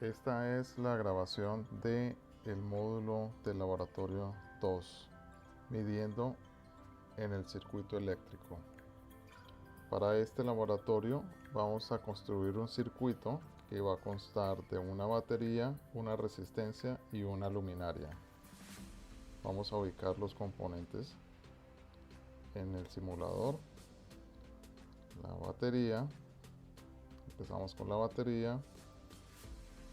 Esta es la grabación de el módulo del laboratorio 2, midiendo en el circuito eléctrico. Para este laboratorio vamos a construir un circuito que va a constar de una batería, una resistencia y una luminaria. Vamos a ubicar los componentes en el simulador. La batería, empezamos con la batería,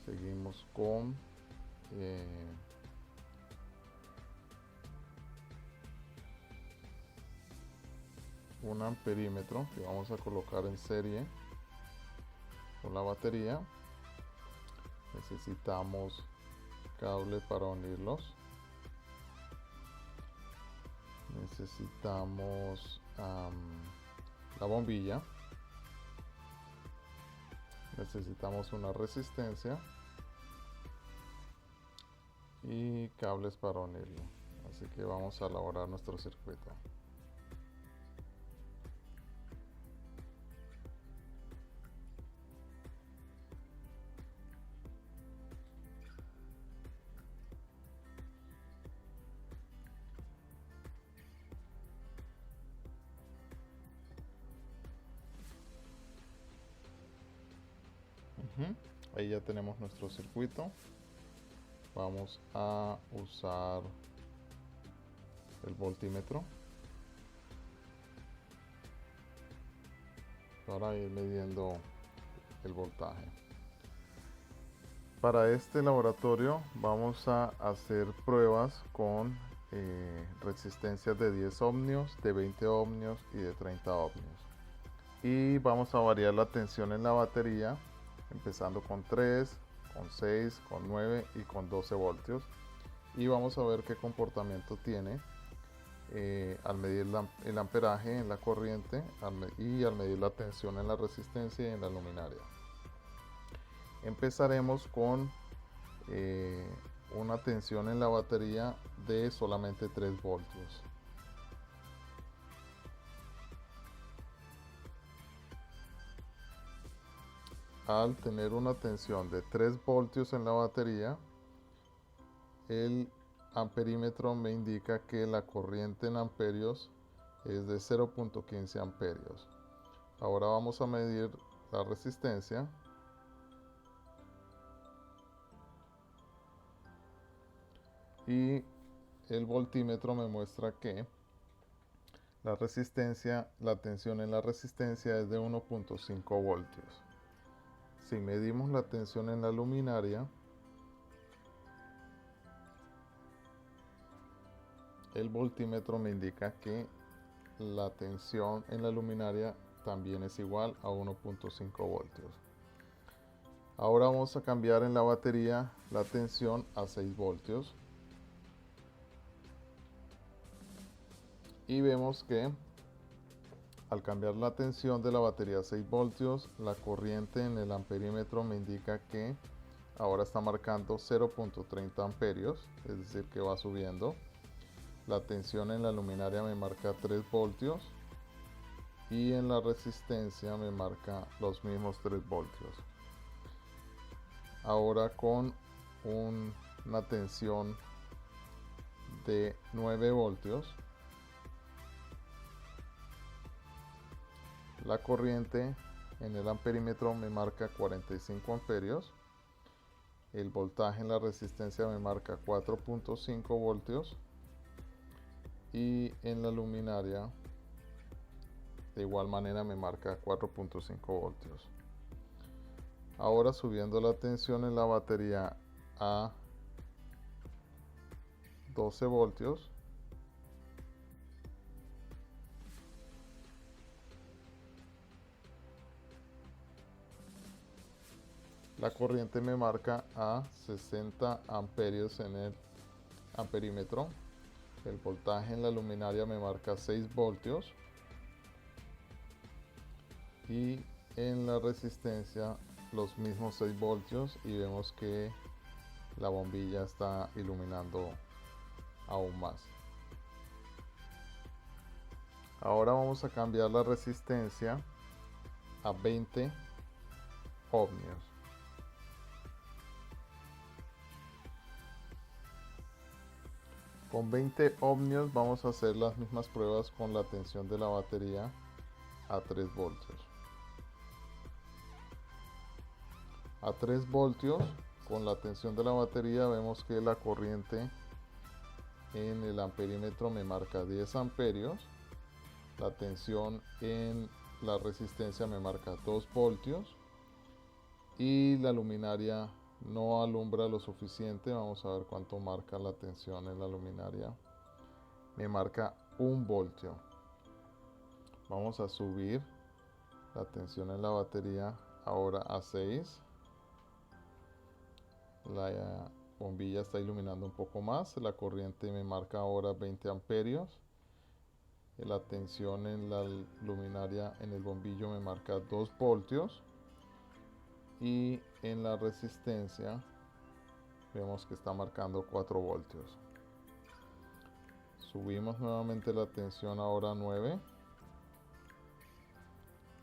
seguimos con un amperímetro que vamos a colocar en serie con la batería. Necesitamos cable para unirlos. Necesitamos la bombilla. Necesitamos una resistencia y cables para unirlo. Así que vamos a elaborar nuestro circuito. Ahí ya tenemos nuestro circuito. Vamos a usar el voltímetro para ir midiendo el voltaje. Para este laboratorio vamos a hacer pruebas con resistencias de 10 ohmios, de 20 ohmios y de 30 ohmios. Y vamos a variar la tensión en la batería, empezando con 3, con 6, con 9 y con 12 voltios. Y vamos a ver qué comportamiento tiene al medir el amperaje en la corriente y al medir la tensión en la resistencia y en la luminaria. Empezaremos con una tensión en la batería de solamente 3 voltios. Al tener una tensión de 3 voltios en la batería, el amperímetro me indica que la corriente en amperios es de 0.15 amperios. Ahora vamos a medir la resistencia. Y el voltímetro me muestra que la tensión en la resistencia es de 1.5 voltios. Si medimos la tensión en la luminaria, el voltímetro me indica que la tensión en la luminaria también es igual a 1.5 voltios. Ahora vamos a cambiar en la batería la tensión a 6 voltios. Y vemos que al cambiar la tensión de la batería a 6 voltios, la corriente en el amperímetro me indica que ahora está marcando 0.30 amperios, es decir que va subiendo. La tensión en la luminaria me marca 3 voltios y en la resistencia me marca los mismos 3 voltios. Ahora con una tensión de 9 voltios, la corriente en el amperímetro me marca 45 amperios. El voltaje en la resistencia me marca 4.5 voltios. Y en la luminaria de igual manera me marca 4.5 voltios. Ahora subiendo la tensión en la batería a 12 voltios, la corriente me marca a 60 amperios en el amperímetro. El voltaje en la luminaria me marca 6 voltios. Y en la resistencia los mismos 6 voltios y vemos que la bombilla está iluminando aún más. Ahora vamos a cambiar la resistencia a 20 ohmios. Con 20 ohmios vamos a hacer las mismas pruebas con la tensión de la batería a 3 voltios. A 3 voltios, con la tensión de la batería, vemos que la corriente en el amperímetro me marca 10 amperios. La tensión en la resistencia me marca 2 voltios. Y la luminaria no alumbra lo suficiente. Vamos a ver cuánto marca la tensión en la luminaria. Me marca 1 voltio. Vamos a subir la tensión en la batería ahora a 6. La bombilla está iluminando un poco más. La corriente me marca ahora 20 amperios. La tensión en la luminaria en el bombillo me marca 2 voltios. Y en la resistencia vemos que está marcando 4 voltios. Subimos nuevamente la tensión ahora a 9.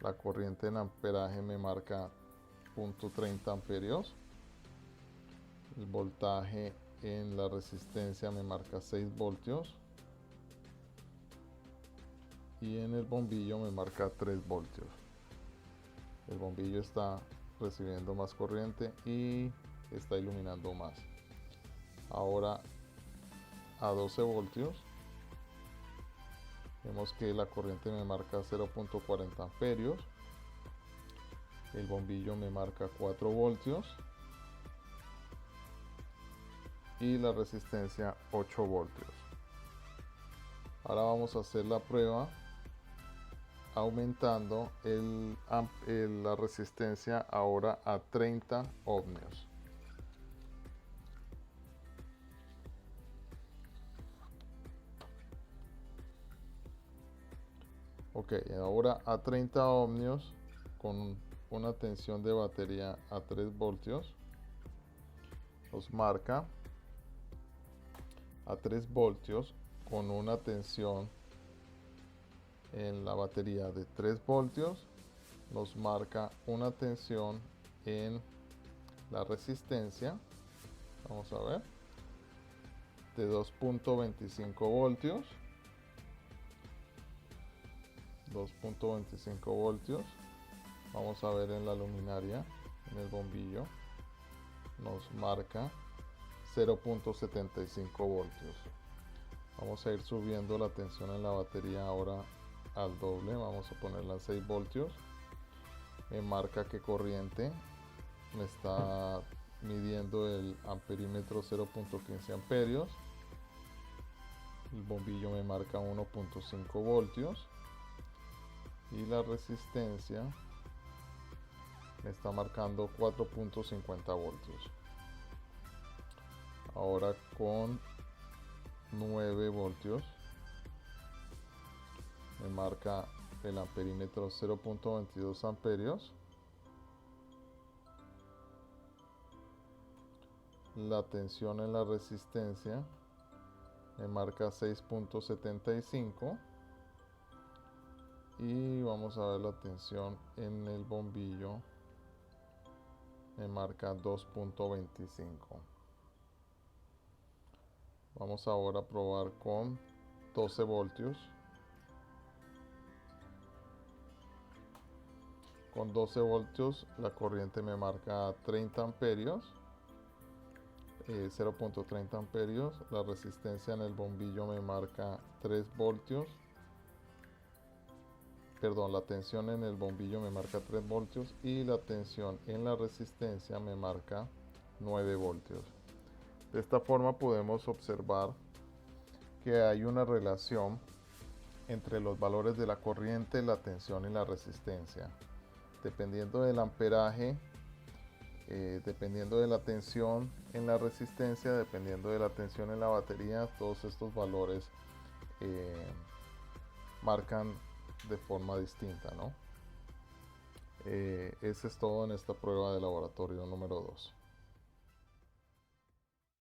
La corriente en amperaje me marca 0.30 amperios. El voltaje en la resistencia me marca 6 voltios. Y en el bombillo me marca 3 voltios. El bombillo está recibiendo más corriente y está iluminando más. Ahora a 12 voltios vemos que la corriente me marca 0.40 amperios. El bombillo me marca 4 voltios. Y la resistencia 8 voltios. Ahora vamos a hacer la prueba aumentando la resistencia ahora a 30 ohmios. Ok, ahora a 30 ohmios con una tensión de batería a 3 voltios nos marca a 3 voltios con una tensión en la batería de 3 voltios nos marca una tensión en la resistencia, vamos a ver, de 2.25 voltios. 2.25 voltios. Vamos a ver en la luminaria, en el bombillo, nos marca 0.75 voltios. Vamos a ir subiendo la tensión en la batería ahora al doble. Vamos a ponerla a 6 voltios. Me marca que corriente me está midiendo el amperímetro 0.15 amperios. El bombillo me marca 1.5 voltios. Y la resistencia me está marcando 4.50 voltios. Ahora con 9 voltios me marca el amperímetro 0.22 amperios. La tensión en la resistencia me marca 6.75 y vamos a ver la tensión en el bombillo, me marca 2.25. Vamos ahora a probar con 12 voltios. Con 12 voltios la corriente me marca 30 amperios, 0.30 amperios. La resistencia en el bombillo me marca 3 voltios. Perdón, la tensión en el bombillo me marca 3 voltios y la tensión en la resistencia me marca 9 voltios. De esta forma podemos observar que hay una relación entre los valores de la corriente, la tensión y la resistencia. Dependiendo del amperaje, dependiendo de la tensión en la resistencia, dependiendo de la tensión en la batería, todos estos valores marcan de forma distinta, ¿no? Ese es todo en esta prueba de laboratorio número 2.